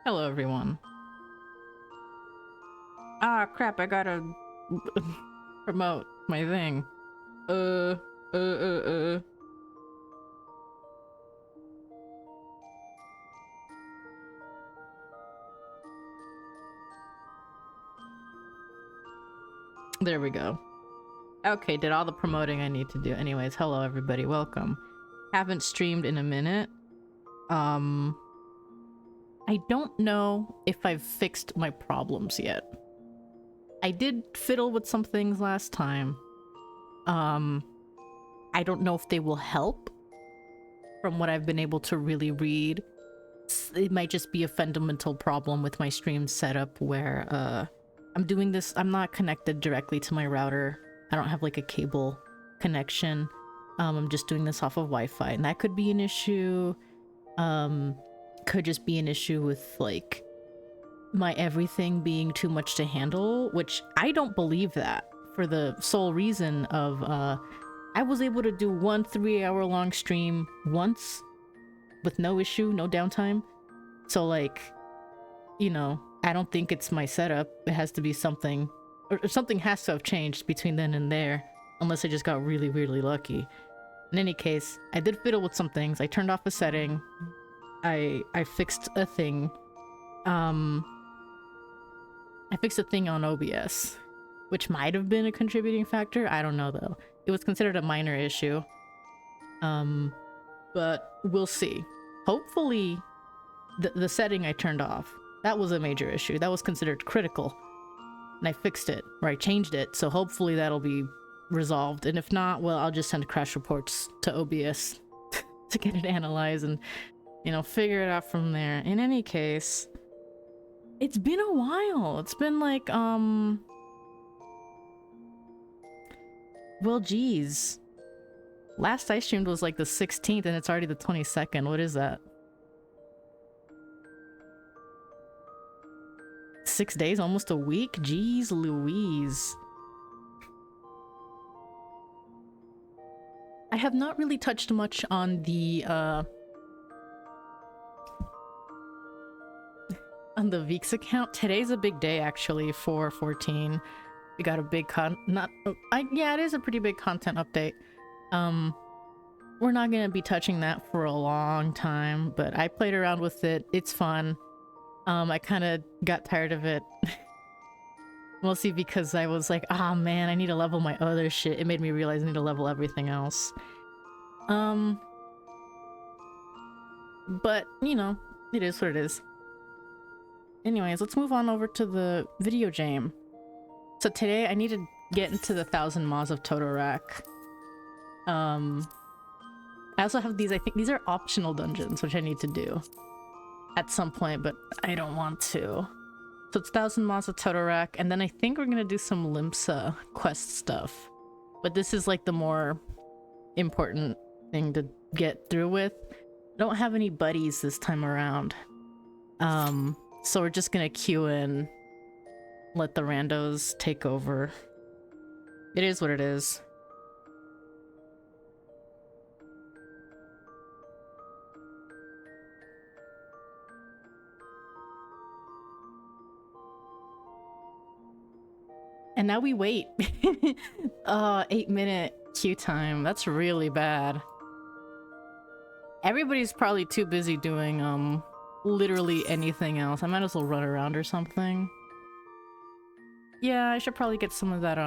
Hello, everyone. Ah, crap, I gotta promote my thing. uh. There we go. Okay, did all the promoting I need to do. Anyways, hello, everybody. Welcome. Haven't streamed in a minute. I don't know if I've fixed my problems yet. I did fiddle with some things last time. I don't know if they will help from what I've been able to really read. It might just be a fundamental problem with my stream setup where I'm doing this, I'm not connected directly to my router. I don't have like a cable connection. I'm just doing this off of Wi-Fi, and that could be an issue. Could just be an issue with like my everything being too much to handle, which I don't believe that, for the sole reason of I was able to do one 3-hour long stream once with no issue, no downtime. So like, you know, I don't think it's my setup. It has to be something, or something has to have changed between then and there, unless I just got really weirdly lucky. In any case, I did fiddle with some things. I turned off a setting. I fixed a thing. I fixed a thing on OBS, which might have been a contributing factor. I don't know though. It was considered a minor issue. But we'll see. Hopefully the setting I turned off, that was a major issue. That was considered critical. And I fixed it, or I changed it, so hopefully that'll be resolved. And if not, well, I'll just send crash reports to OBS to get it analyzed and, you know, figure it out from there. In any case, it's been a while. It's been like, well, geez. Last I streamed was like the 16th and it's already the 22nd. What is that? 6 days? Almost a week? Jeez Louise. I have not really touched much on the Veeks account. Today's a big day actually for 14. We got a big yeah, it is a pretty big content update. We're not gonna be touching that for a long time, but I played around with it. It's fun. I kind of got tired of it. Mostly because I was like, ah, man, I need to level my other shit. It made me realize I need to level everything else. But, you know, it is what it is. Anyways, let's move on over to the video jam. So today I need to get into the 1000 Maws of Totorak. I also have these, I think these are optional dungeons, which I need to do at some point, but I don't want to. So it's 1000 Maws of Totorak, and then I think we're gonna do some Limsa quest stuff. But this is like the more important thing to get through with. I don't have any buddies this time around. So we're just gonna queue in, let the randos take over. It is what it is. And now we wait. 8-minute queue time. That's really bad. Everybody's probably too busy doing literally anything else. I might as well run around or something. Yeah, I should probably get some of that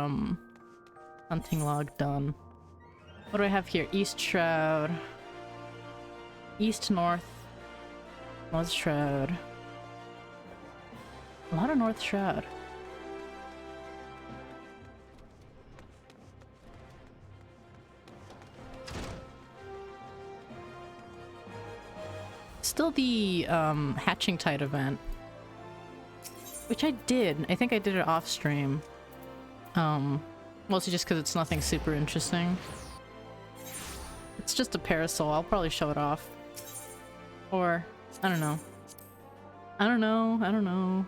hunting log done. What do I have here? East Shroud. East, North. North Shroud. A lot of North Shroud. Still the Hatching Tide event, which I did. I think I did it off stream. Mostly just because it's nothing super interesting. It's just a parasol. I'll probably show it off. Or, I don't know. I don't know.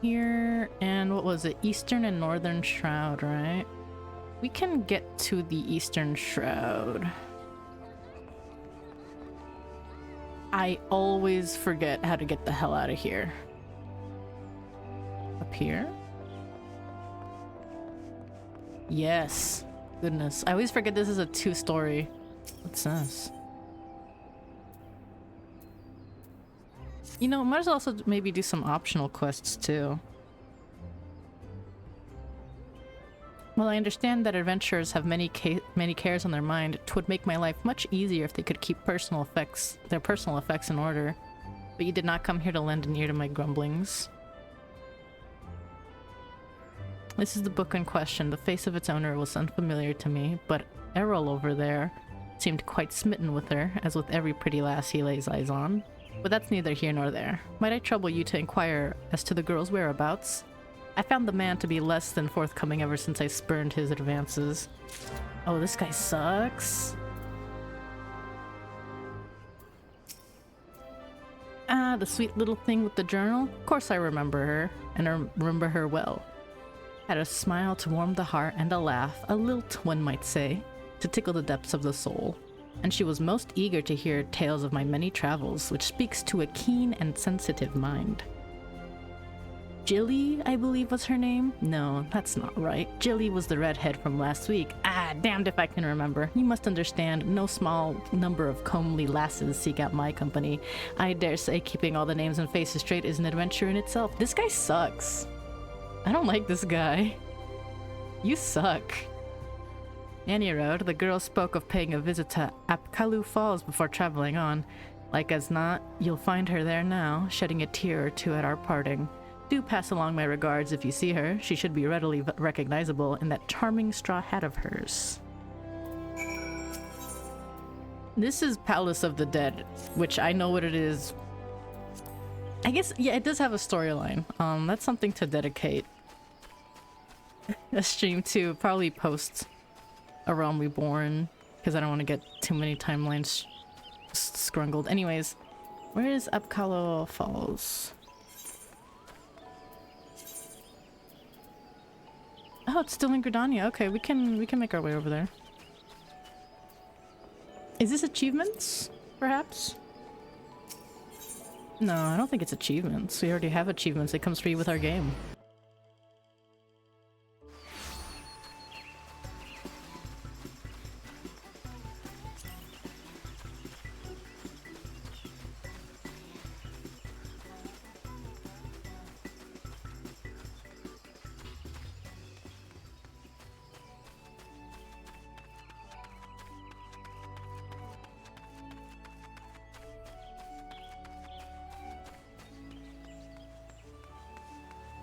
here, and what was it? Eastern and Northern Shroud, right? We can get to the Eastern Shroud. I always forget how to get the hell out of here. Up here? Yes. Goodness. I always forget this is a 2-story. What's this? You know, might as well also maybe do some optional quests too. While I understand that adventurers have many cares on their mind, it would make my life much easier if they could keep their personal effects in order. But you did not come here to lend an ear to my grumblings. This is the book in question. The face of its owner was unfamiliar to me, but Errol over there seemed quite smitten with her, as with every pretty lass he lays eyes on. But that's neither here nor there. Might I trouble you to inquire as to the girl's whereabouts? I found the man to be less than forthcoming ever since I spurned his advances. Oh, this guy sucks. Ah, the sweet little thing with the journal? Of course I remember her, and I remember her well. Had a smile to warm the heart and a laugh, a lilt one might say, to tickle the depths of the soul. And she was most eager to hear tales of my many travels, which speaks to a keen and sensitive mind. Jilly, I believe was her name? No, that's not right. Jilly was the redhead from last week. Ah, damned if I can remember. You must understand, no small number of comely lasses seek out my company. I dare say keeping all the names and faces straight is an adventure in itself. This guy sucks. I don't like this guy. You suck. Any road, the girl spoke of paying a visit to Apkalu Falls before traveling on. Like as not, you'll find her there now, shedding a tear or two at our parting. Do pass along my regards if you see her. She should be readily recognizable in that charming straw hat of hers. This is Palace of the Dead, which I know what it is. I guess, yeah, it does have a storyline. That's something to dedicate a stream to. Probably post around Reborn, because I don't want to get too many timelines scrungled. Anyways, where is Apkalo Falls? Oh, it's still in Gridania. Okay, we can make our way over there. Is this achievements, perhaps? No, I don't think it's achievements. We already have achievements. It comes free with our game.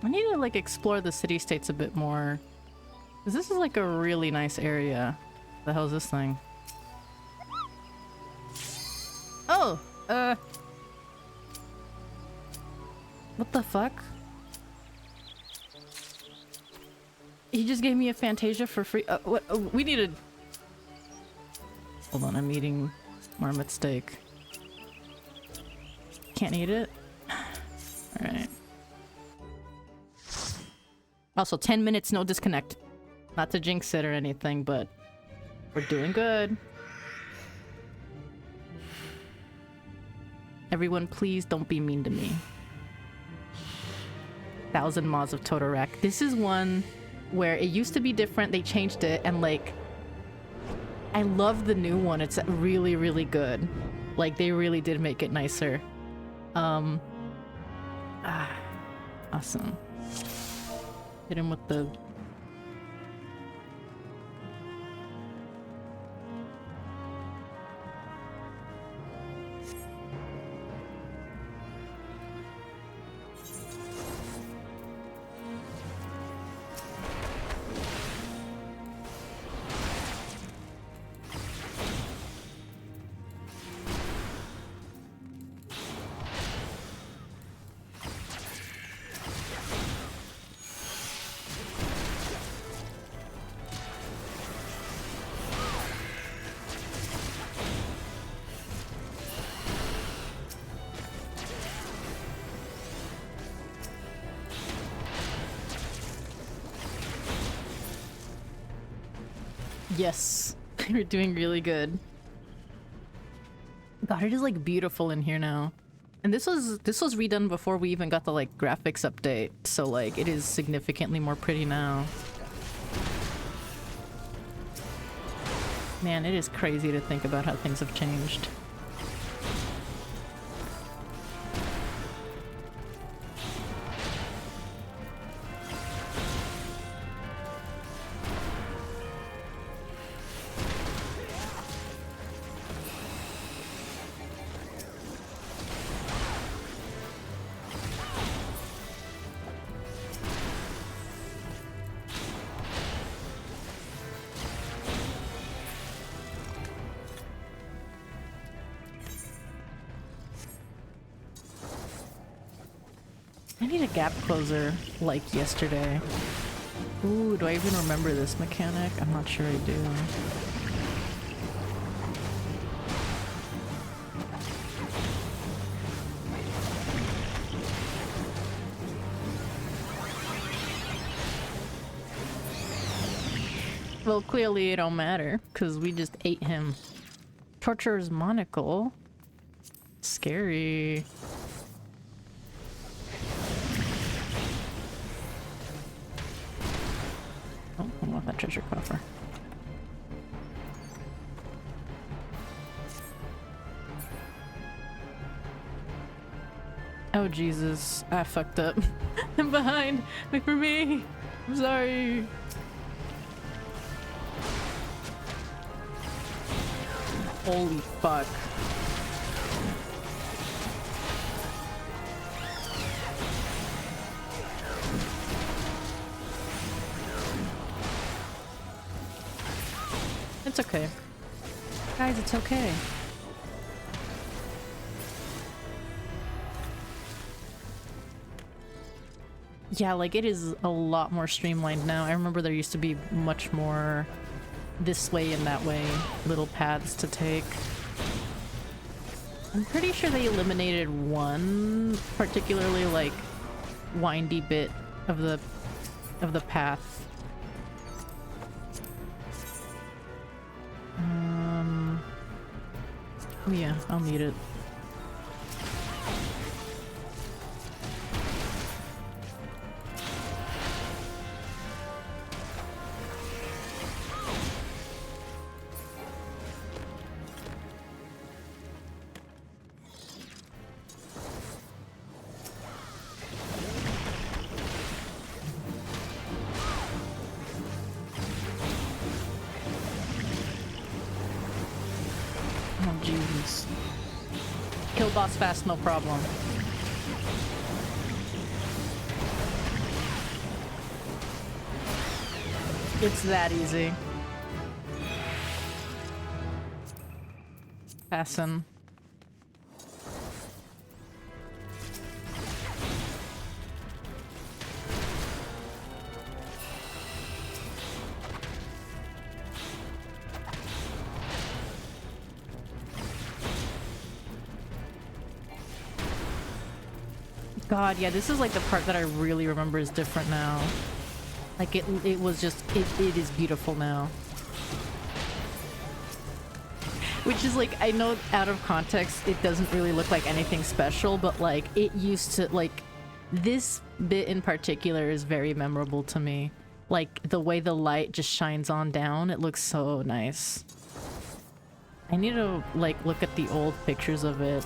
I need to like explore the city-states a bit more. Cause this is like a really nice area. The hell is this thing? Oh! What the fuck? He just gave me a Fantasia for free. What? Oh, we need a... Hold on, I'm eating marmot steak. Can't eat it? Alright. Also, 10 minutes, no disconnect. Not to jinx it or anything, but we're doing good. Everyone, please don't be mean to me. 1,000 Maws of Totorak. This is one where it used to be different. They changed it, and like, I love the new one. It's really, really good. Like, they really did make it nicer. Awesome. Hit him with the... Yes, you're doing really good. God, it is like beautiful in here now. And this was redone before we even got the like graphics update, so like it is significantly more pretty now. Man, it is crazy to think about how things have changed. I need a gap closer like yesterday. Ooh, do I even remember this mechanic? I'm not sure I do. Well, clearly it don't matter, because we just ate him. Torturer's monocle? Scary. Oh, I want that treasure coffer. Oh Jesus, I fucked up. I'm behind. Wait for me. I'm sorry. Holy fuck. It's okay. Guys, it's okay. Yeah, like it is a lot more streamlined now. I remember there used to be much more this way and that way, little paths to take. I'm pretty sure they eliminated one particularly like windy bit of the path. Oh yeah, I'll need it. Kill boss fast, no problem. It's that easy. Fasten. God, yeah, this is like the part that I really remember is different now. Like it was just, it is beautiful now. Which is like, I know out of context, it doesn't really look like anything special, but like it used to, like this bit in particular is very memorable to me. Like the way the light just shines on down, it looks so nice. I need to like look at the old pictures of it.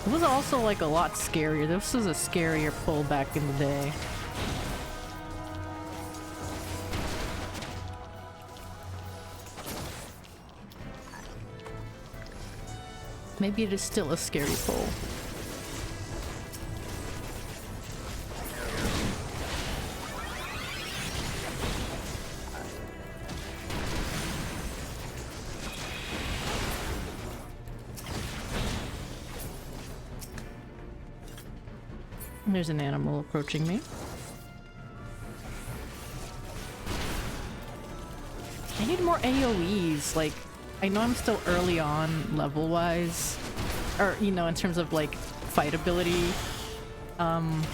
It was also like a lot scarier. This was a scarier pull back in the day. Maybe it is still a scary pull. There's an animal approaching me. I need more AoEs. Like, I know I'm still early on level-wise, or, you know, in terms of, like, fight ability. And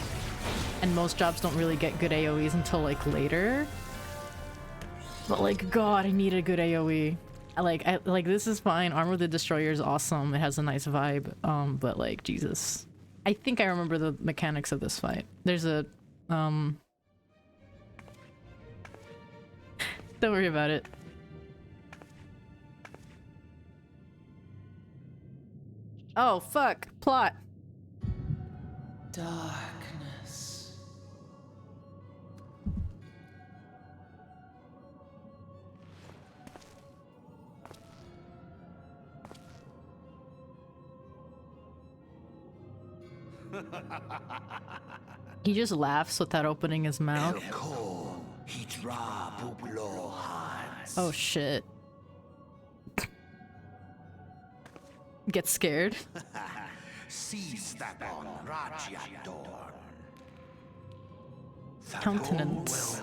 most jobs don't really get good AoEs until, like, later. But like, God, I need a good AoE. I like this is fine. Armor of the Destroyer is awesome. It has a nice vibe. But like, Jesus. I think I remember the mechanics of this fight. There's a don't worry about it. Oh fuck. Plot. Darkness. He just laughs without opening his mouth. Oh shit. Get scared. Countenance.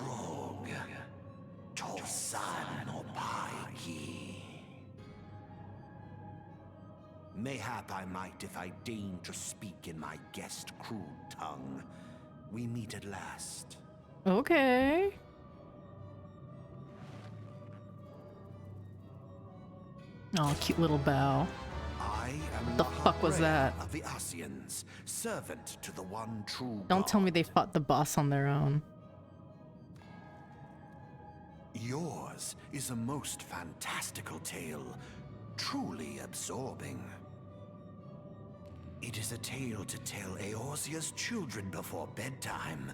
Mayhap I might if I deign to speak in my guest crude tongue. We meet at last. Okay. Oh, cute little bow. I am What the fuck was that? of the Asians, servant to the one true Don't tell me God. they fought the boss on their own. Yours is a most fantastical tale, truly absorbing. It is a tale to tell Eorzea's children before bedtime,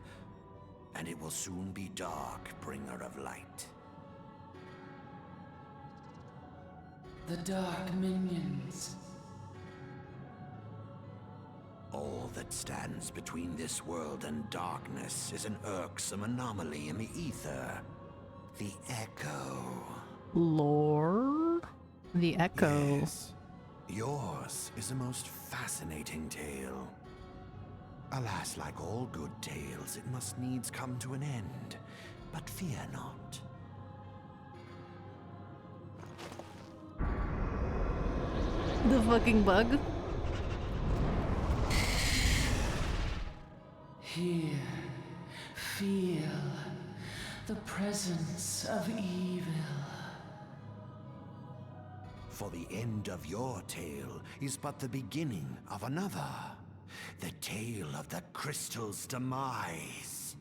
and it will soon be dark, bringer of light. The dark minions. All that stands between this world and darkness is an irksome anomaly in the ether. The Echo. Lore? The Echo. Yes. Yours is a most fascinating tale. Alas, like all good tales, it must needs come to an end. But fear not. The fucking bug? Here, feel the presence of evil. For the end of your tale is but the beginning of another. The tale of the crystal's demise.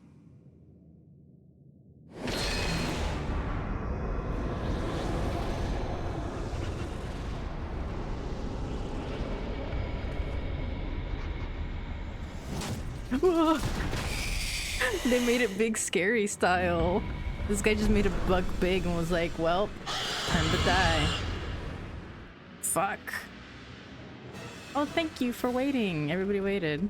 They made it big scary style. This guy just made a bug big and was like, well, time to die. Fuck. Oh, thank you for waiting. Everybody waited.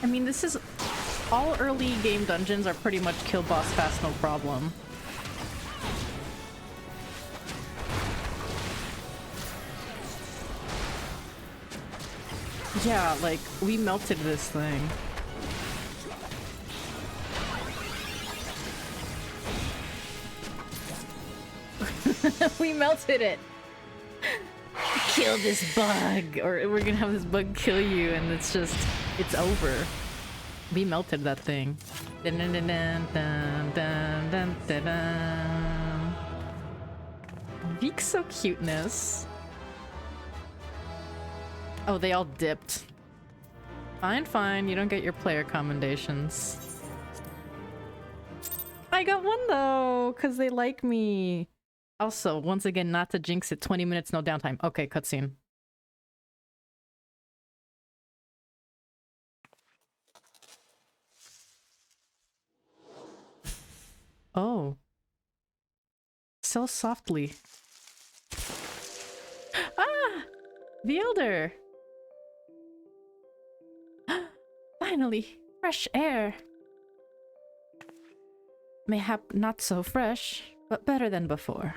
I mean, this is... all early game dungeons are pretty much kill boss fast, no problem. Yeah, like, we melted this thing. We melted it! Kill this bug! Or we're gonna have this bug kill you and it's just... it's over. We melted that thing. Dun dun dun dun dun dun dun dun dun. Veek's so cuteness. Oh, they all dipped. Fine, fine. You don't get your player commendations. I got one though, because they like me. Also, once again, not to jinx it, 20 minutes, no downtime. Okay, cutscene. Oh. So softly. Ah! The Elder! Finally, fresh air. Mayhap not so fresh, but better than before.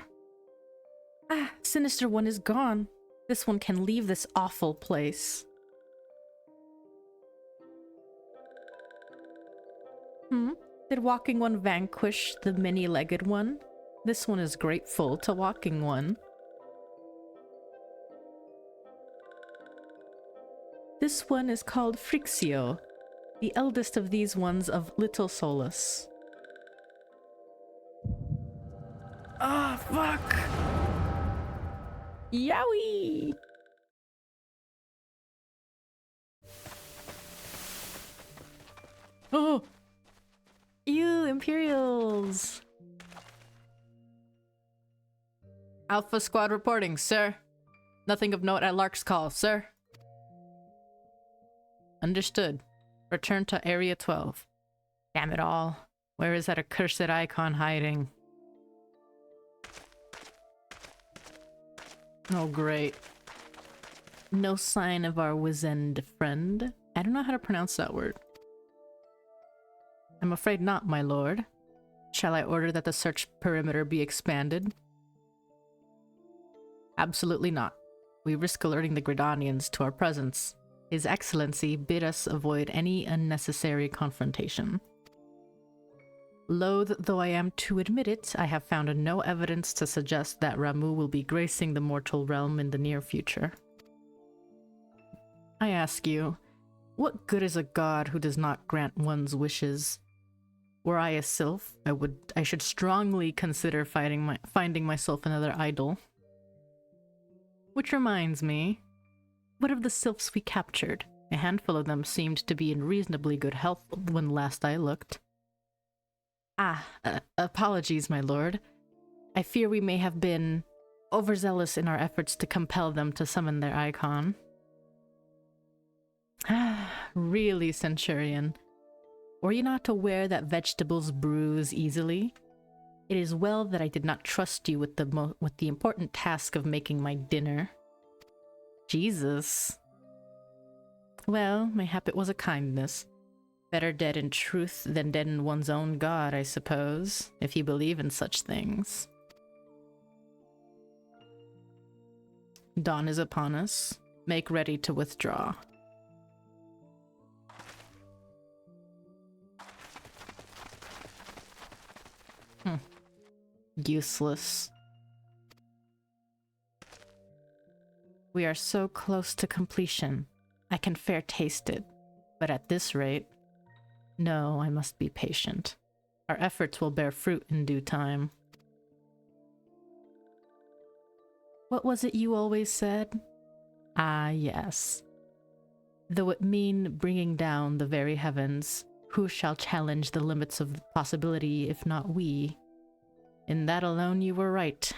Ah, Sinister One is gone. This one can leave this awful place. Hmm? Did Walking One vanquish the many-legged one? This one is grateful to Walking One. This one is called Frixio, the eldest of these ones of Little Solus. Ah, fuck! Yowie! Oh! Ew, Imperials! Alpha Squad reporting, sir. Nothing of note at Lark's call, sir. Understood. Return to Area 12. Damn it all. Where is that accursed icon hiding? Oh, great. No sign of our wizened friend. I don't know how to pronounce that word. I'm afraid not, my lord. Shall I order that the search perimeter be expanded? Absolutely not. We risk alerting the Gridanians to our presence. His Excellency bid us avoid any unnecessary confrontation. Loath though I am to admit it, I have found no evidence to suggest that Ramuh will be gracing the mortal realm in the near future. I ask you, what good is a god who does not grant one's wishes? Were I a sylph, I should strongly consider finding myself another idol. Which reminds me, what of the sylphs we captured? A handful of them seemed to be in reasonably good health when last I looked. Apologies, my lord. I fear we may have been overzealous in our efforts to compel them to summon their icon. Really, Centurion? Were you not aware that vegetables bruise easily? It is well that I did not trust you with the important task of making my dinner. Jesus. Well, mayhap it was a kindness. Better dead in truth than dead in one's own god, I suppose, if you believe in such things. Dawn is upon us. Make ready to withdraw. Useless. We are so close to completion. I can fair taste it. But at this rate... No, I must be patient. Our efforts will bear fruit in due time. What was it you always said? Ah, yes. Though it mean bringing down the very heavens, who shall challenge the limits of possibility if not we? In that alone you were right,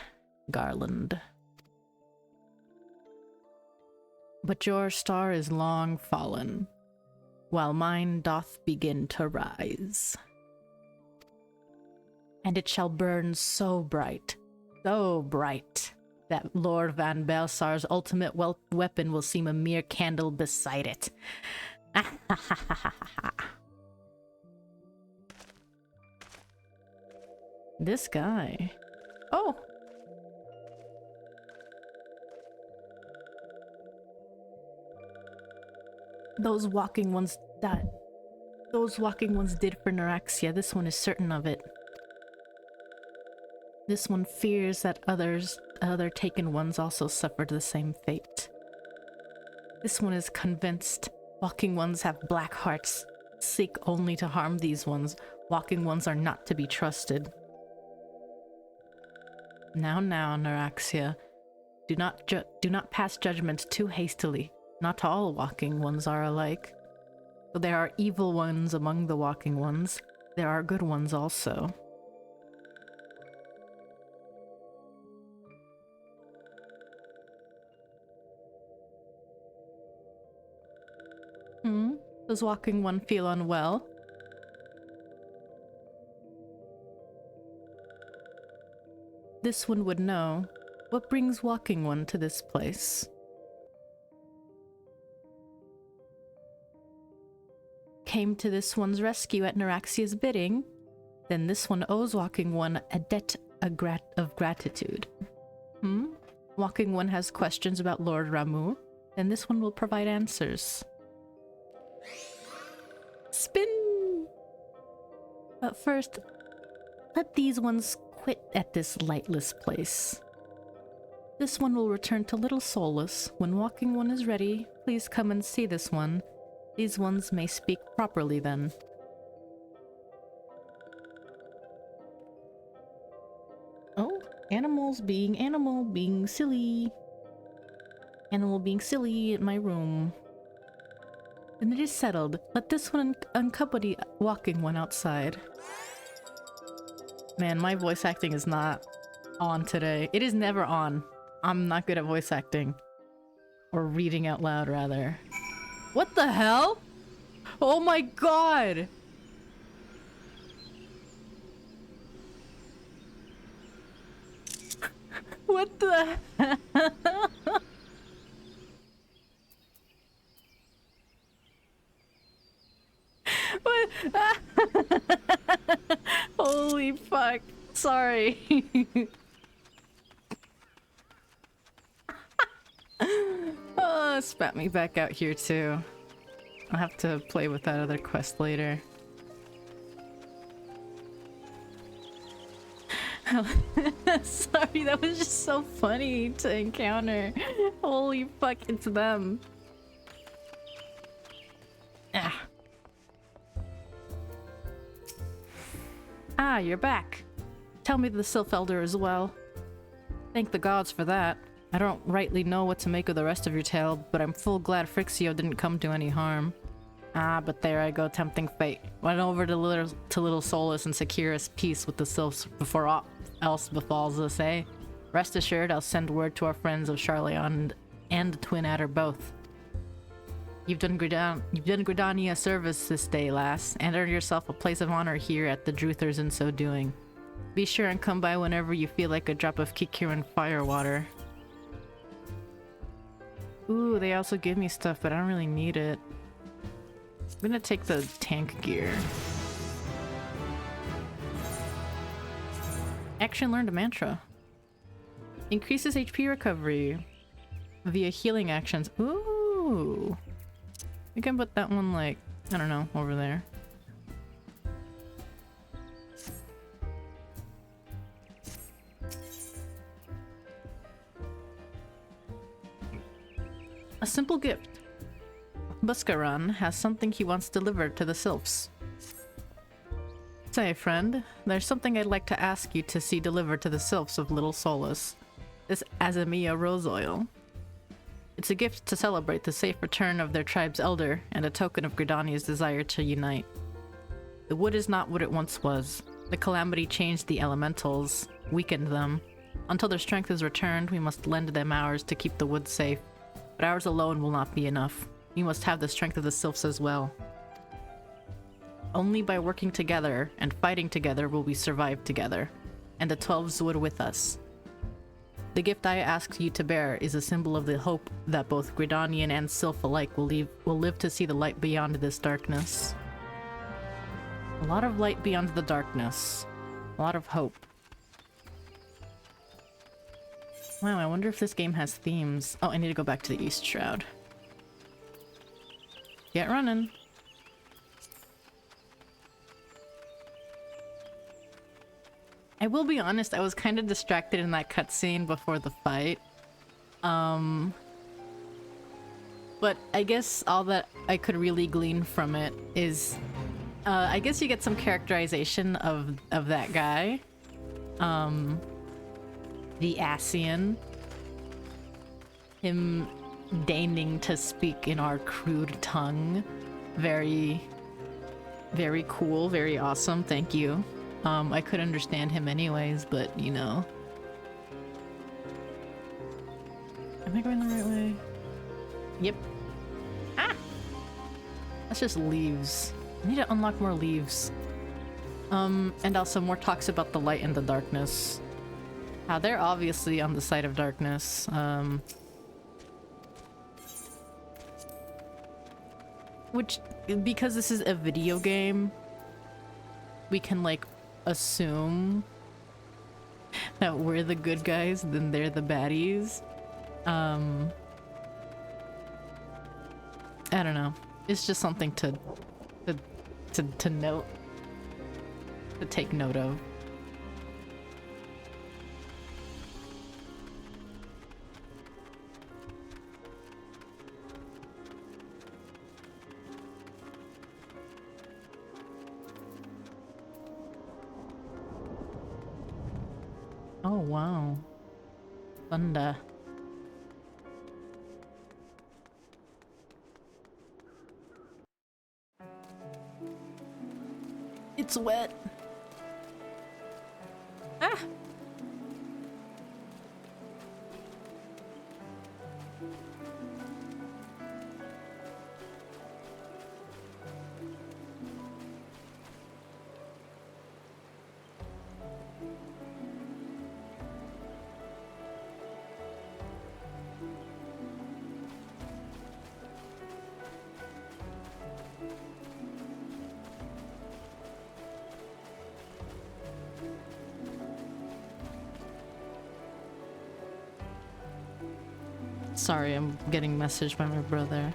Garland. But your star is long fallen, while mine doth begin to rise. And it shall burn so bright, that Lord Van Belsar's ultimate weapon will seem a mere candle beside it. This guy. Oh! Those walking ones did for Neuraxia. This one is certain of it. This one fears that other taken ones also suffered the same fate. This one is convinced walking ones have black hearts, seek only to harm these ones. Walking ones are not to be trusted. Now, Neuraxia, do not pass judgment too hastily. Not all walking ones are alike. Though there are evil ones among the walking ones, there are good ones also. Does walking one feel unwell? This one would know. What brings walking one to this place? Came to this one's rescue at Neuraxia's bidding? Then this one owes walking one a debt of gratitude. Walking one has questions about Lord Ramuh? Then this one will provide answers. Spin! But first, let these ones quit at this lightless place. This one will return to Little Solace. When walking one is ready, please come and see this one. These ones may speak properly then. Oh, animals being silly. Animal being silly in my room. Then it is settled. Let this one unaccompany walking one outside. Man, my voice acting is not on today. It is never on. I'm not good at voice acting. Or reading out loud, rather. What the hell? Oh my god! What the hell? What? Holy fuck. Sorry. Oh, spat me back out here too. I'll have to play with that other quest later. Sorry, that was just so funny to encounter. Holy fuck, it's them. Ah. Ah, you're back. Tell me the Sylph Elder as well. Thank the gods for that. I don't rightly know what to make of the rest of your tale, but I'm full glad FFXIV didn't come to any harm. Ah, but there I go, tempting fate. Went over to Little Solace and secure us peace with the Sylphs before all else befalls us, eh? Rest assured, I'll send word to our friends of Charleon and the Twin Adder both. You've done Gridania service this day, lass, and earned yourself a place of honor here at the Druthers in so doing. Be sure and come by whenever you feel like a drop of Kikiran firewater. Ooh, they also give me stuff, but I don't really need it. I'm gonna take the tank gear. Action learned a mantra. Increases HP recovery via healing actions. Ooh. We can put that one, like, I don't know, over there. A simple gift. Buskaran has something he wants delivered to the Sylphs. Say, friend, there's something I'd like to ask you to see delivered to the Sylphs of Little Solace. This Azamia rose oil. It's a gift to celebrate the safe return of their tribe's elder and a token of Gridania's desire to unite. The wood is not what it once was. The calamity changed the elementals, weakened them. Until their strength is returned, we must lend them ours to keep the wood safe. But ours alone will not be enough. We must have the strength of the Sylphs as well. Only by working together and fighting together will we survive together, and the 12s would with us. The gift I ask you to bear is a symbol of the hope that both Gridanian and Sylph alike will live to see the light beyond this darkness. A lot of light beyond the darkness. A lot of hope. Wow, I wonder if this game has themes. Oh, I need to go back to the East Shroud. Get running. I will be honest, I was kind of distracted in that cutscene before the fight. But I guess all that I could really glean from it is, I guess you get some characterization of that guy. The Asian. Him deigning to speak in our crude tongue. Very, very cool, very awesome, thank you. I could understand him anyways, but you know. Am I going the right way? Yep. Ah! That's just leaves. I need to unlock more leaves. And also more talks about the light and the darkness. They're obviously on the side of darkness. Which, because this is a video game, we can, like, assume that we're the good guys, then they're the baddies. I don't know. It's just something to note. to take note of. Oh wow. Thunder. It's wet. Ah! Sorry, I'm getting messaged by my brother.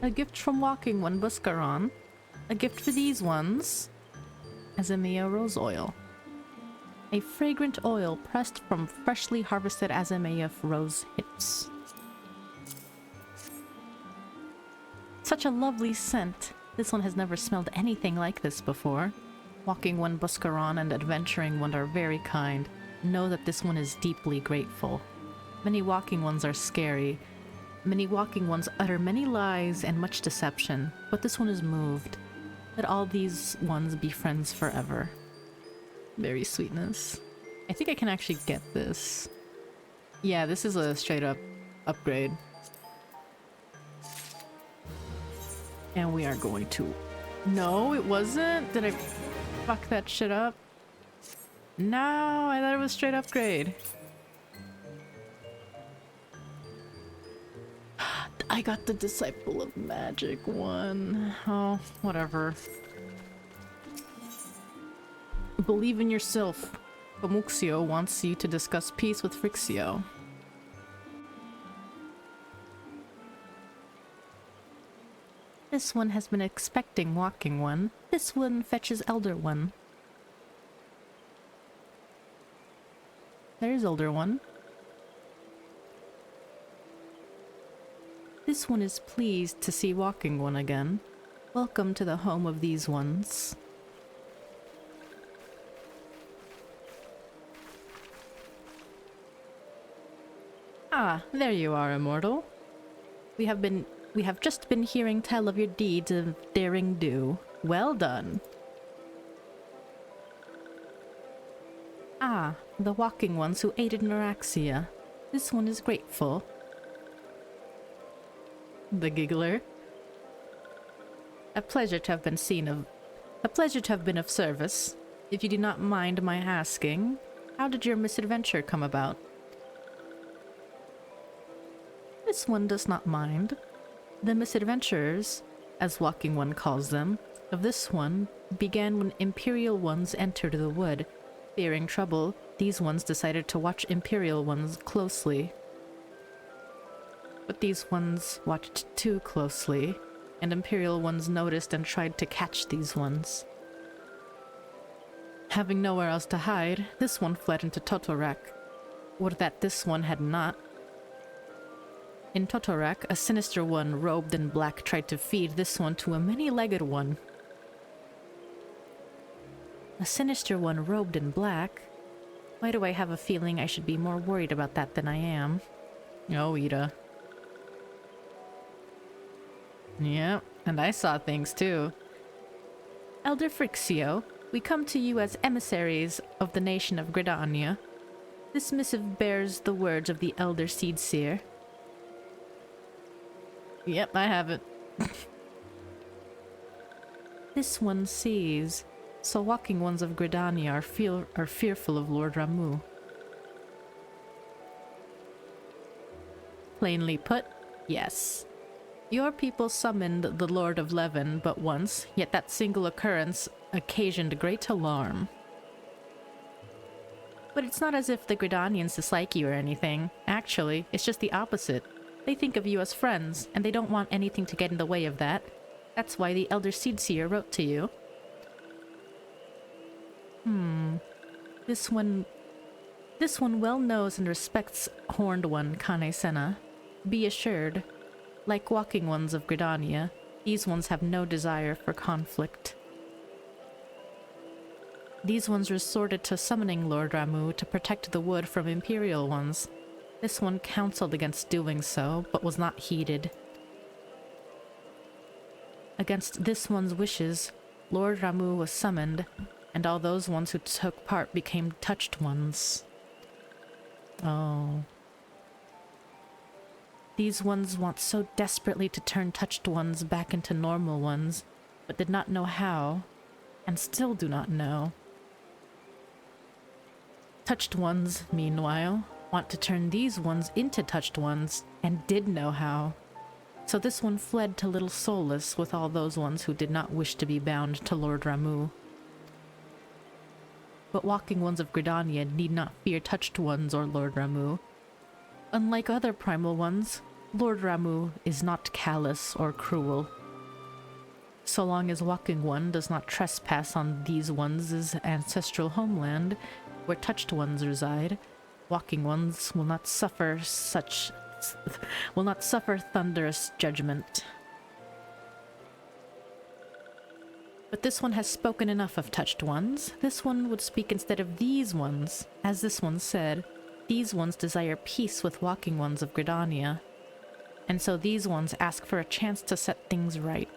A gift from Walking One Buscaron. A gift for these ones. Azamea Rose Oil. A fragrant oil pressed from freshly harvested Azamea rose hips. Such a lovely scent. This one has never smelled anything like this before. Walking One Buscaron and Adventuring One are very kind. Know that this one is deeply grateful. Many walking ones are scary. Many walking ones utter many lies and much deception, but this one is moved. Let all these ones be friends forever. Very sweetness. I think I can actually get this. Yeah, this is a straight up upgrade. And we are going to... No, it wasn't? Did I fuck that shit up? No, I thought it was straight upgrade. I got the Disciple of Magic one. Oh, whatever. Believe in yourself. Pamuxio wants you to discuss peace with Frixio. This one has been expecting Walking One. This one fetches Elder One. There's Elder One. This one is pleased to see Walking One again. Welcome to the home of these ones. Ah, there you are, Immortal. We have just been hearing tell of your deeds of daring do. Well done. Ah, the Walking Ones who aided Neuraxia. This one is grateful. The giggler. A pleasure to have been of service. If you do not mind my asking, how did your misadventure come about? This one does not mind. The misadventures, as Walking One calls them, of this one began when Imperial Ones entered the wood. Fearing trouble, these ones decided to watch Imperial Ones closely. But these ones watched too closely, and Imperial Ones noticed and tried to catch these ones. Having nowhere else to hide, this one fled into Totorak. Or that this one had not. In Totorak, a sinister one robed in black tried to feed this one to a many-legged one. A sinister one robed in black? Why do I have a feeling I should be more worried about that than I am? Oh, Ida. Yep, and I saw things too. Elder Frixio, we come to you as emissaries of the nation of Gridania. This missive bears the words of the Elder Seedseer. Yep, I have it. This one sees. So walking ones of Gridania are fearful of Lord Ramu. Plainly put, yes. Your people summoned the Lord of Levin but once, yet that single occurrence occasioned great alarm. But it's not as if the Gridanians dislike you or anything. Actually, it's just the opposite. They think of you as friends, and they don't want anything to get in the way of that. That's why the Elder Seedseer wrote to you. This one well knows and respects Horned One, Kane Senna. Be assured, like Walking Ones of Gridania, these ones have no desire for conflict. These ones resorted to summoning Lord Ramu to protect the wood from Imperial ones. This one counseled against doing so, but was not heeded. Against this one's wishes, Lord Ramu was summoned, and all those ones who took part became touched ones. Oh. These ones want so desperately to turn touched ones back into normal ones, but did not know how, and still do not know. Touched ones, meanwhile, want to turn these ones into touched ones, and did know how. So this one fled to Little Solace with all those ones who did not wish to be bound to Lord Ramu. But walking ones of Gridania need not fear touched ones or Lord Ramu. Unlike other primal ones, Lord Ramu is not callous or cruel. So long as Walking One does not trespass on these ones' ancestral homeland, where touched ones reside, Walking Ones will not suffer thunderous judgment. But this one has spoken enough of touched ones. This one would speak instead of these ones. As this one said, these ones desire peace with Walking Ones of Gridania. And so these ones ask for a chance to set things right.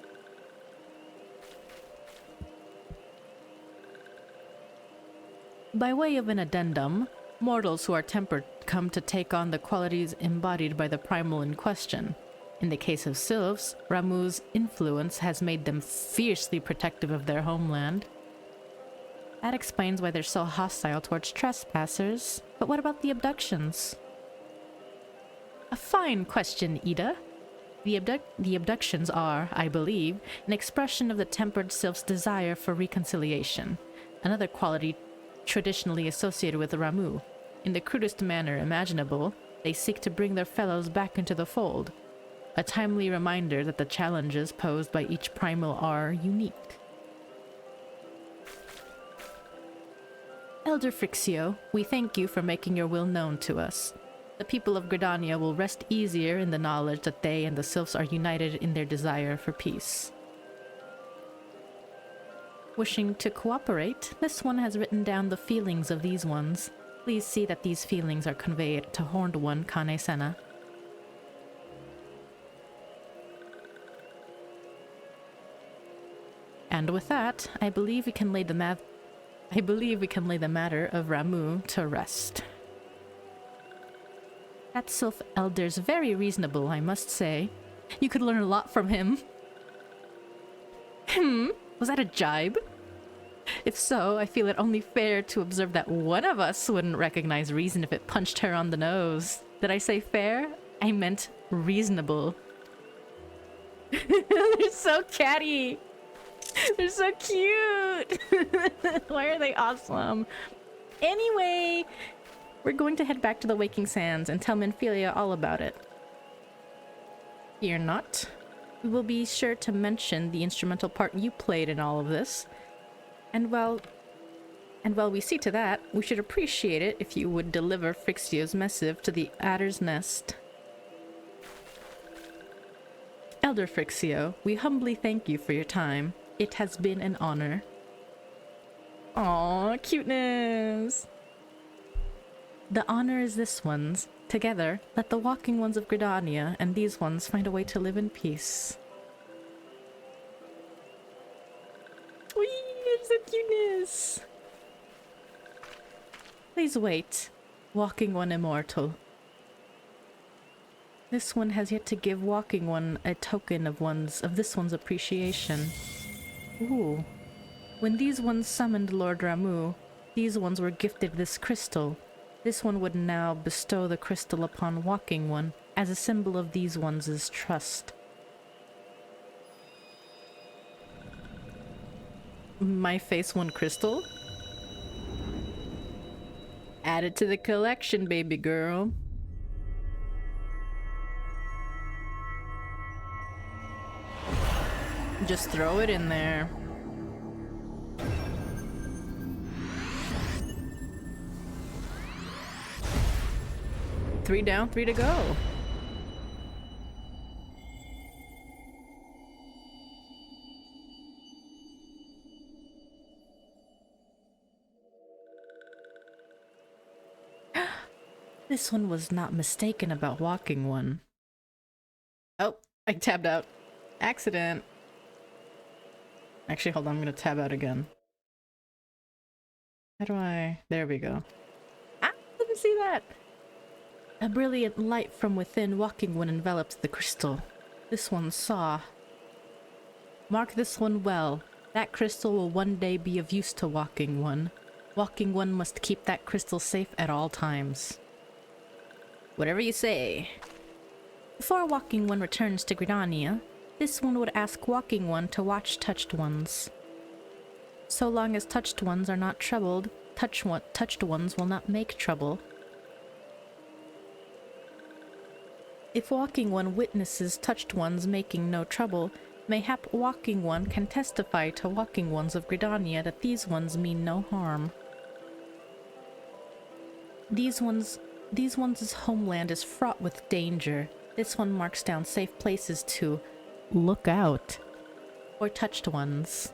By way of an addendum, mortals who are tempered come to take on the qualities embodied by the primal in question. In the case of sylphs, Ramu's influence has made them fiercely protective of their homeland. That explains why they're so hostile towards trespassers. But what about the abductions? A fine question, Ida. The abductions are, I believe, an expression of the tempered sylph's desire for reconciliation, another quality traditionally associated with Ramu. In the crudest manner imaginable, they seek to bring their fellows back into the fold. A timely reminder that the challenges posed by each primal are unique. Elder Frixio, we thank you for making your will known to us. The people of Gridania will rest easier in the knowledge that they and the sylphs are united in their desire for peace. Wishing to cooperate, this one has written down the feelings of these ones. Please see that these feelings are conveyed to Horned One Kane Senna. And with that, I believe we can lay the matter of Ramu to rest. That Sylph Elder's very reasonable, I must say. You could learn a lot from him. Was that a jibe? If so, I feel it only fair to observe that one of us wouldn't recognize reason if it punched her on the nose. Did I say fair? I meant reasonable. They're so catty! They're so cute! Why are they awesome? Anyway, we're going to head back to the Waking Sands and tell Minfilia all about it. Fear not. We will be sure to mention the instrumental part you played in all of this. And while we see to that, we should appreciate it if you would deliver Frixio's missive to the Adder's Nest. Elder Frixio, we humbly thank you for your time. It has been an honor. Aww, cuteness! The honor is this one's. Together, let the Walking Ones of Gridania and these ones find a way to live in peace. Whee! It's a cuteness! Please wait. Walking One immortal. This one has yet to give Walking One a token of this one's appreciation. Ooh. When these ones summoned Lord Ramu, these ones were gifted this crystal. This one would now bestow the crystal upon Walking One as a symbol of these ones' trust. My face one crystal? Add it to the collection, baby girl. Just throw it in there. Three down, 3 to go. This one was not mistaken about Walking One. Oh, I tabbed out. Accident. Actually, hold on, I'm gonna tab out again. How do I... There we go. Ah, let me see that! A brilliant light from within Walking One enveloped the crystal. This one saw. Mark this one well. That crystal will one day be of use to Walking One. Walking One must keep that crystal safe at all times. Whatever you say. Before Walking One returns to Gridania, this one would ask Walking One to watch Touched Ones. So long as Touched Ones are not troubled, Touched Ones will not make trouble. If Walking One witnesses Touched Ones making no trouble, mayhap Walking One can testify to Walking Ones of Gridania that these ones mean no harm. These ones' homeland is fraught with danger. This one marks down safe places to look out for Touched Ones.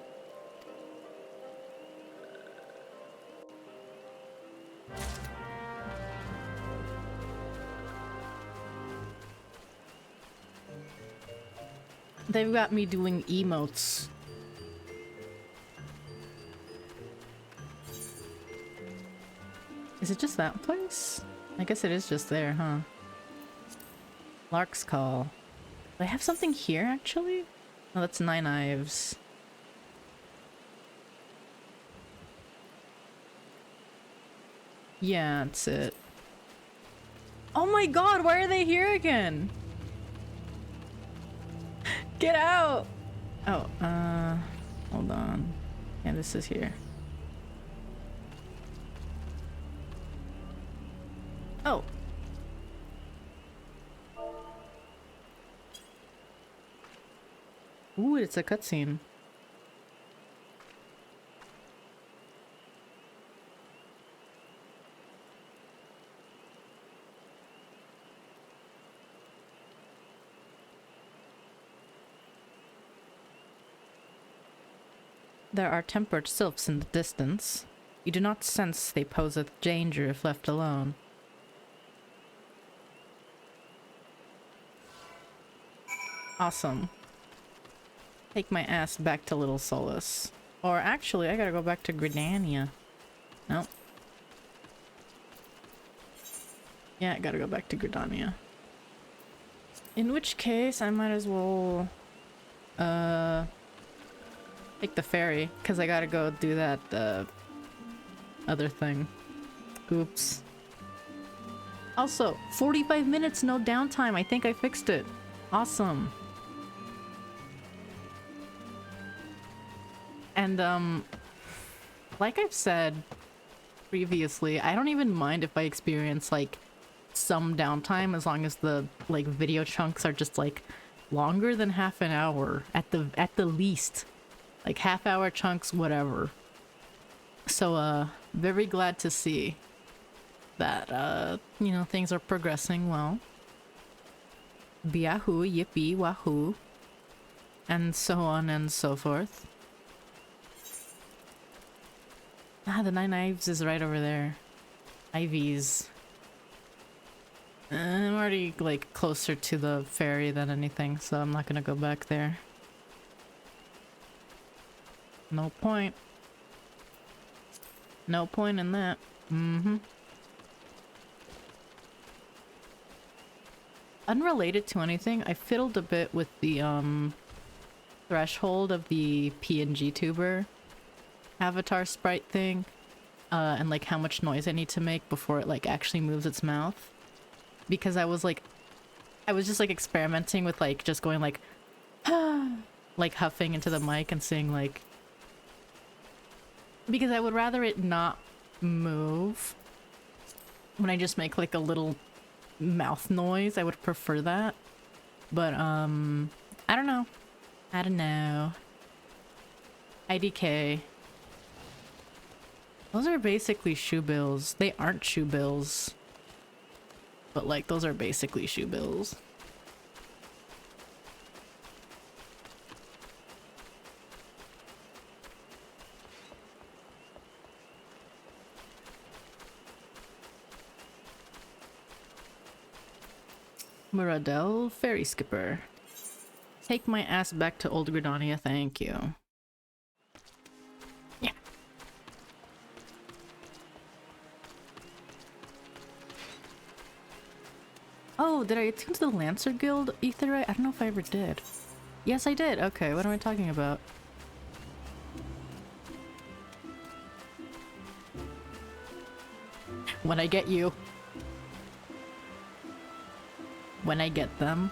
They've got me doing emotes. Is it just that place? I guess it is just there, huh? Lark's Call. Do I have something here, actually? Oh, that's Nine Ives. Yeah, that's it. Oh my god, why are they here again? Get out! Oh, hold on. Yeah, this is here. Oh. Ooh, it's a cutscene. There are tempered sylphs in the distance. You do not sense they pose a danger if left alone. Awesome. Take my ass back to Little Solace. Or actually, I gotta go back to Gridania. Nope. Yeah, I gotta go back to Gridania. In which case, I might as well... take the ferry, because I gotta go do that, other thing. Oops. Also, 45 minutes, no downtime. I think I fixed it. Awesome. And, like I've said previously, I don't even mind if I experience, like, some downtime as long as the, like, video chunks are just, like, longer than half an hour at the least. Like, half-hour chunks, whatever. So, very glad to see that, you know, things are progressing well. Biahoo, yippee, wahoo. And so on and so forth. Ah, the Nine Ives is right over there. Ivies. I'm already, like, closer to the ferry than anything, so I'm not gonna go back there. No point. No point in that. Mm-hmm. Unrelated to anything, I fiddled a bit with the, threshold of the PNG tuber. avatar sprite thing, and like how much noise I need to make before it like actually moves its mouth. Because I was just like experimenting with like just going like like huffing into the mic and saying like, because I would rather it not move when I just make like a little mouth noise. I would prefer that. But I don't know. I don't know. IDK. Those are basically shoe bills. They aren't shoe bills. But like those are basically shoe bills. Muradel, ferry skipper. Take my ass back to Old Gridania, thank you. Yeah. Oh, did I attune to the Lancer Guild Ether? I don't know if I ever did. Yes, I did. Okay, what am I talking about? When I get you. When I get them.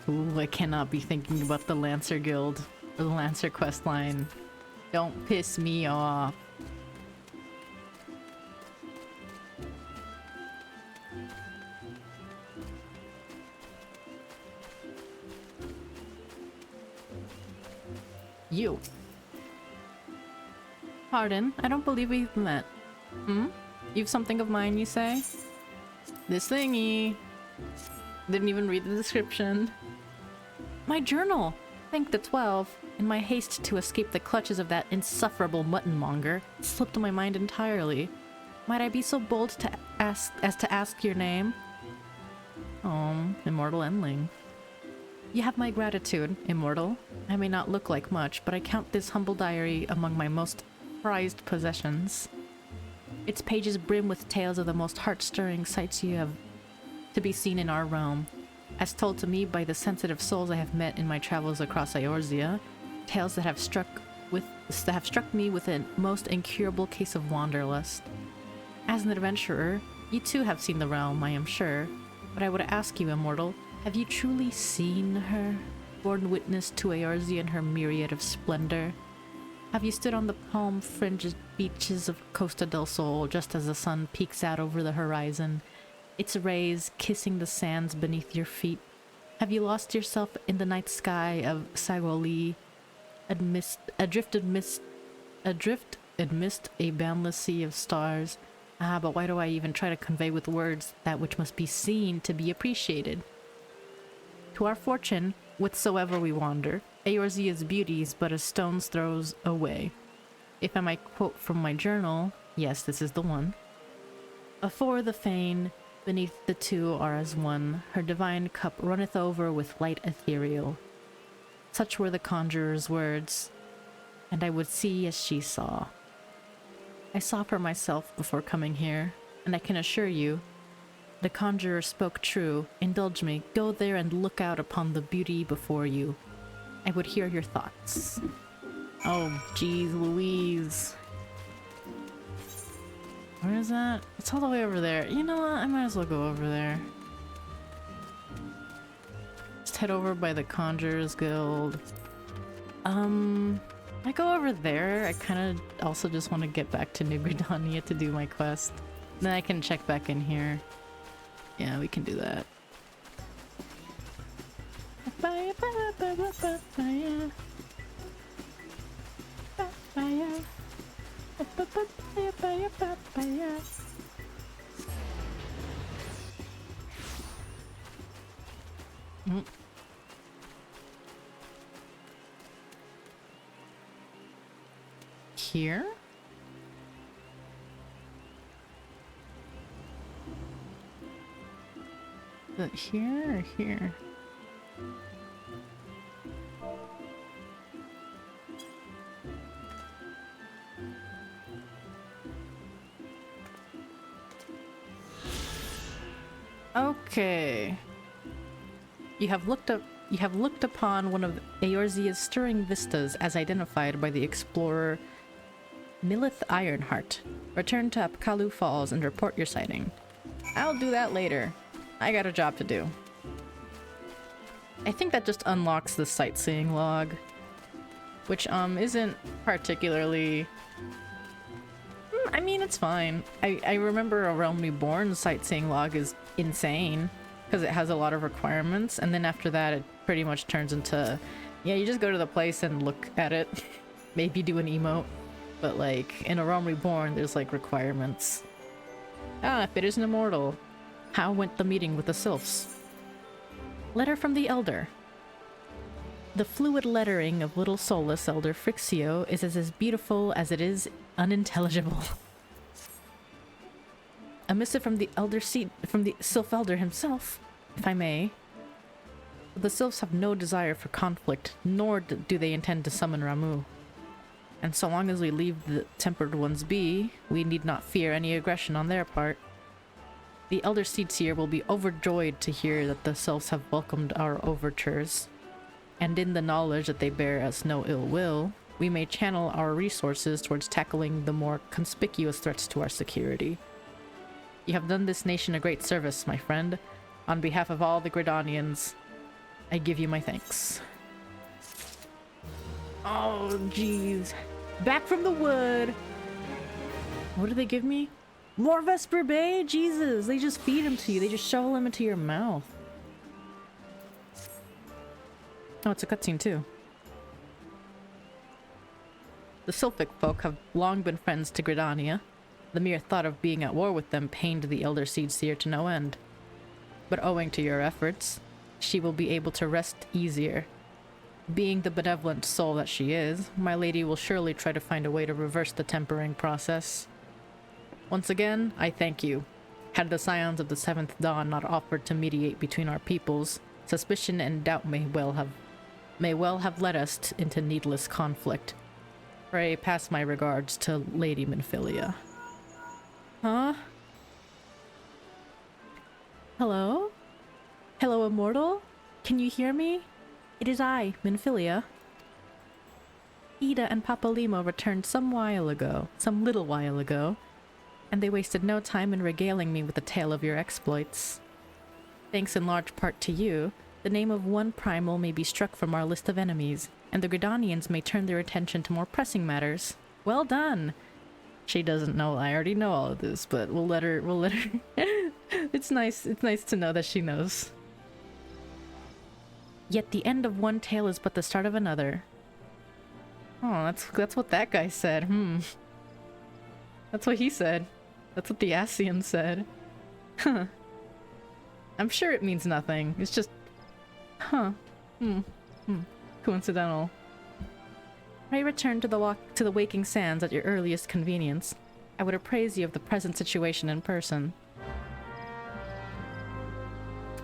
Ooh, I cannot be thinking about the Lancer Guild or the Lancer quest line. Don't piss me off. You. Pardon, I don't believe we've met. Hmm? You've something of mine, you say? This thingy. Didn't even read the description. My journal! Thank the 12. In my haste to escape the clutches of that insufferable muttonmonger, it slipped my mind entirely. Might I be so bold to ask your name? Oh, Immortal Endling. You have my gratitude, Immortal. I may not look like much, but I count this humble diary among my most prized possessions. Its pages brim with tales of the most heart-stirring sights you have to be seen in our realm. As told to me by the sensitive souls I have met in my travels across Eorzea, tales that have struck me with a most incurable case of wanderlust. As an adventurer, you too have seen the realm, I am sure, but I would ask you, Immortal, have you truly seen her, borne witness to Eorzea in her myriad of splendor? Have you stood on the palm-fringed beaches of Costa del Sol just as the sun peeks out over the horizon, its rays kissing the sands beneath your feet? Have you lost yourself in the night sky of Sagoli, adrift amidst a boundless sea of stars? Ah, but why do I even try to convey with words that which must be seen to be appreciated? To our fortune, whithersoever we wander, Eorzea's beauty is but a stone's throws away. If I might quote from my journal, yes, this is the one. Afore the fane, beneath the two are as one, her divine cup runneth over with light ethereal. Such were the conjurer's words, and I would see as she saw. I saw for myself before coming here, and I can assure you, the conjurer spoke true. Indulge me, go there and look out upon the beauty before you. I would hear your thoughts. Oh, geez Louise. Where is that? It's all the way over there. You know what? I might as well go over there. Just head over by the Conjurer's Guild. I go over there. I kind of also just want to get back to New Gridania to do my quest. Then I can check back in here. Yeah, we can do that. Here? Is it here or here? Okay. You have looked up You have looked upon one of Eorzea's stirring vistas as identified by the explorer Millith Ironheart. Return to Apkalu Falls and report your sighting. I'll do that later. I got a job to do. I think that just unlocks the sightseeing log, which isn't particularly... I mean, it's fine. I remember a Realm Reborn sightseeing log is insane because it has a lot of requirements, and then after that it pretty much turns into, yeah, you just go to the place and look at it, maybe do an emote, but like in a Realm Reborn there's like requirements. Ah, Fit is an immortal. How went the meeting with the sylphs? Letter from the Elder. The fluid lettering of little soulless Elder Frixio is as beautiful as it is unintelligible. A missive from the Sylph Elder himself, if I may. The Sylphs have no desire for conflict, nor do they intend to summon Ramu. And so long as we leave the Tempered Ones be, we need not fear any aggression on their part. The Elder Seedseer will be overjoyed to hear that the Sylphs have welcomed our overtures. And in the knowledge that they bear us no ill will, we may channel our resources towards tackling the more conspicuous threats to our security. You have done this nation a great service, my friend. On behalf of all the Gridanians, I give you my thanks. Oh, jeez. Back from the wood! What do they give me? More Vesper Bay? Jesus, they just feed him to you. They just shovel him into your mouth. Oh, it's a cutscene too. The Sylphic folk have long been friends to Gridania. The mere thought of being at war with them pained the Elder Seedseer to no end. But owing to your efforts, she will be able to rest easier. Being the benevolent soul that she is, my lady will surely try to find a way to reverse the tempering process. Once again, I thank you. Had the Scions of the Seventh Dawn not offered to mediate between our peoples, suspicion and doubt may well have led us into needless conflict. Pray pass my regards to Lady Minfilia. Huh? Hello? Hello, immortal? Can you hear me? It is I, Minfilia. Ida and Papa Limo returned some little while ago, and they wasted no time in regaling me with a tale of your exploits. Thanks in large part to you, the name of one primal may be struck from our list of enemies, and the Gridanians may turn their attention to more pressing matters. Well done! She doesn't know, I already know all of this, but we'll let her It's nice to know that she knows. Yet the end of one tale is but the start of another. Oh, that's what that guy said, That's what he said. That's what the Ascian said. Huh. I'm sure it means nothing. It's just... Huh. Coincidental. Pray return to the waking sands at your earliest convenience. I would appraise you of the present situation in person.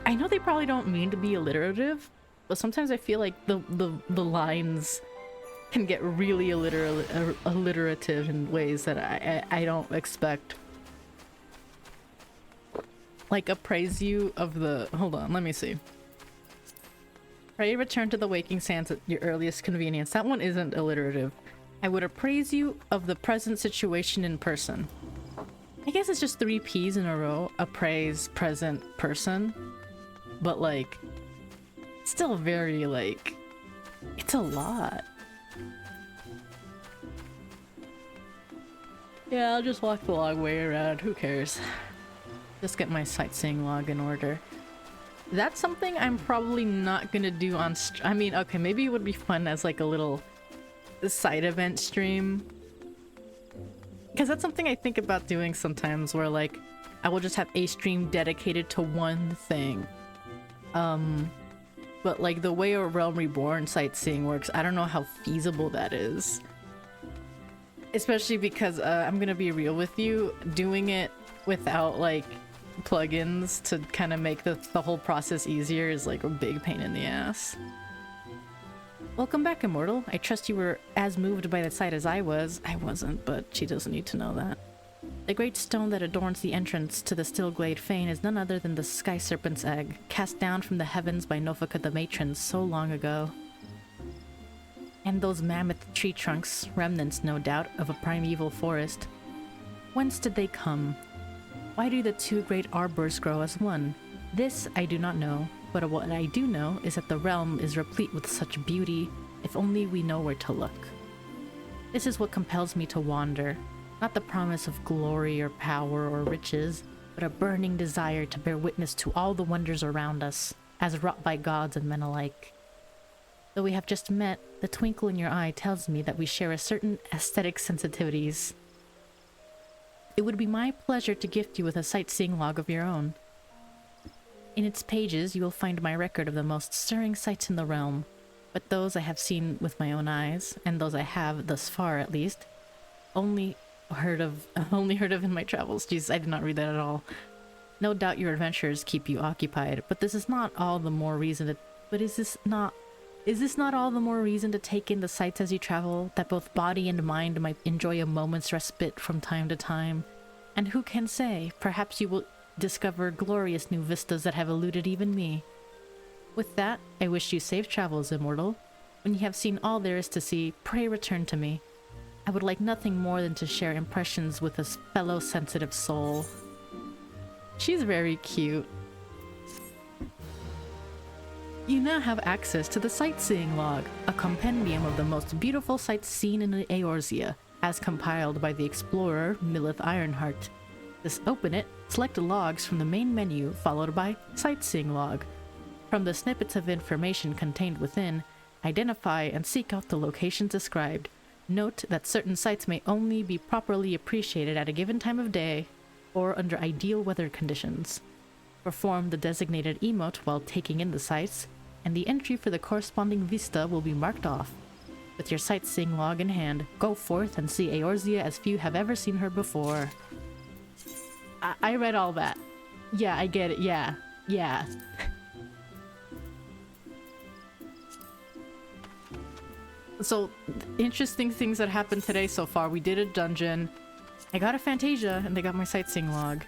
I know they probably don't mean to be alliterative, but sometimes I feel like the lines can get really alliterative in ways that I don't expect. Like, appraise you of the... Hold on, let me see. Pray return to the waking sands at your earliest convenience. That one isn't alliterative. I would appraise you of the present situation in person. I guess it's just 3 P's in a row. Appraise, present, person. But, like, still very, like... It's a lot. Yeah, I'll just walk the long way around. Who cares? Just get my sightseeing log in order. That's something I'm probably not gonna do on I mean, okay, maybe it would be fun as like a little side event stream. Because that's something I think about doing sometimes, where like I will just have a stream dedicated to one thing. But like the way a Realm Reborn sightseeing works, I don't know how feasible that is. Especially because I'm gonna be real with you, doing it without like plugins to kind of make the whole process easier is like a big pain in the ass. Welcome back, Immortal. I trust you were as moved by the sight as I was. I wasn't, but she doesn't need to know that. The great stone that adorns the entrance to the Stillglade Fane is none other than the Sky Serpent's egg, cast down from the heavens by Nofaka the Matron so long ago. And those mammoth tree trunks, remnants no doubt of a primeval forest. Whence did they come? Why do the two great arbors grow as one? This I do not know, but what I do know is that the realm is replete with such beauty, if only we know where to look. This is what compels me to wander, not the promise of glory or power or riches, but a burning desire to bear witness to all the wonders around us, as wrought by gods and men alike. Though we have just met, the twinkle in your eye tells me that we share a certain aesthetic sensitivities. It would be my pleasure to gift you with a sightseeing log of your own. In its pages, you will find my record of the most stirring sights in the realm, but those I have seen with my own eyes, and those I have, thus far at least, only heard of in my travels. Jeez, I did not read that at all. No doubt your adventures keep you occupied, but this is not all the more reason to... Is this not all the more reason to take in the sights as you travel, that both body and mind might enjoy a moment's respite from time to time? And who can say, perhaps you will discover glorious new vistas that have eluded even me. With that, I wish you safe travels, Immortal. When you have seen all there is to see, pray return to me. I would like nothing more than to share impressions with a fellow sensitive soul. She's very cute. You now have access to the Sightseeing Log, a compendium of the most beautiful sights seen in Eorzea, as compiled by the explorer Millith Ironheart. Just open it, select logs from the main menu, followed by Sightseeing Log. From the snippets of information contained within, identify and seek out the locations described. Note that certain sights may only be properly appreciated at a given time of day, or under ideal weather conditions. Perform the designated emote while taking in the sights, and the entry for the corresponding vista will be marked off. With your sightseeing log in hand, go forth and see Eorzea as few have ever seen her before. I read all that. Yeah, I get it. Yeah. So, interesting things that happened today so far. We did a dungeon. I got a Fantasia, and they got my sightseeing log.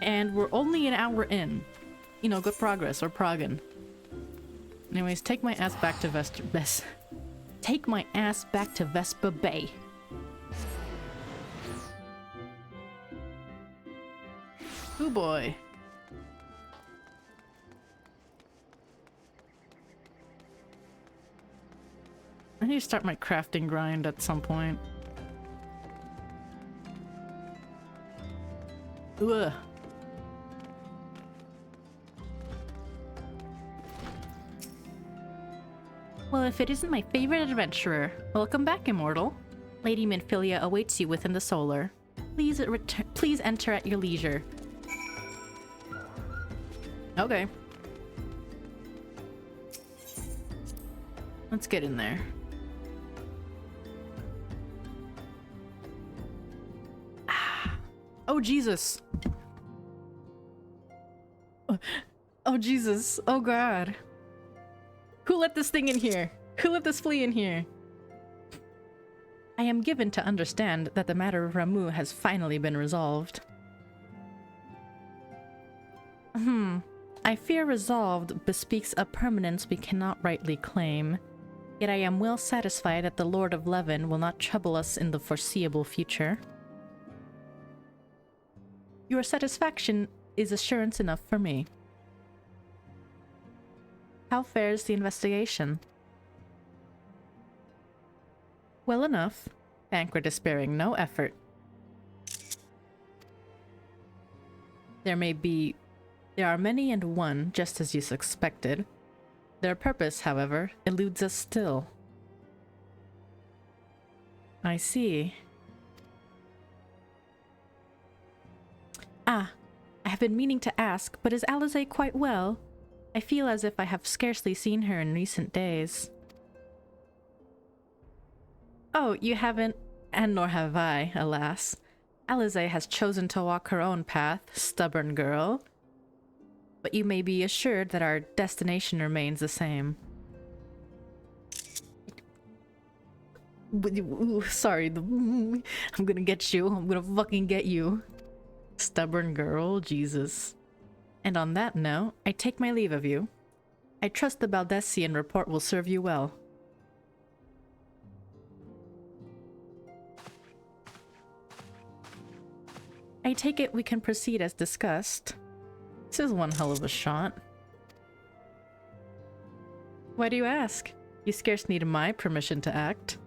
And we're only an hour in. You know, good progress. We're progging. Anyways, take my ass back to Take my ass back to Vespa Bay. Oh boy. I need to start my crafting grind at some point. Ugh. Well, if it isn't my favorite adventurer, welcome back, Immortal. Lady Minfilia awaits you within the solar. Please enter at your leisure. Okay. Let's get in there. Oh, Jesus. Oh, Jesus. Oh, God. Who let this thing in here? Who let this flea in here? I am given to understand that the matter of Ramuh has finally been resolved. I fear resolved bespeaks a permanence we cannot rightly claim. Yet I am well satisfied that the Lord of Levin will not trouble us in the foreseeable future. Your satisfaction is assurance enough for me. How fares the investigation? Well enough. Banquet is sparing no effort. There are many and one, just as you suspected. Their purpose, however, eludes us still. I see. I have been meaning to ask, but is Alize quite well? I feel as if I have scarcely seen her in recent days. Oh, you haven't? And nor have I, alas. Alize has chosen to walk her own path, stubborn girl. But you may be assured that our destination remains the same. Ooh, sorry, I'm gonna get you. I'm gonna fucking get you. Stubborn girl, Jesus. And on that note, I take my leave of you. I trust the Baldessian report will serve you well. I take it we can proceed as discussed. This is one hell of a shot. Why do you ask? You scarce need my permission to act.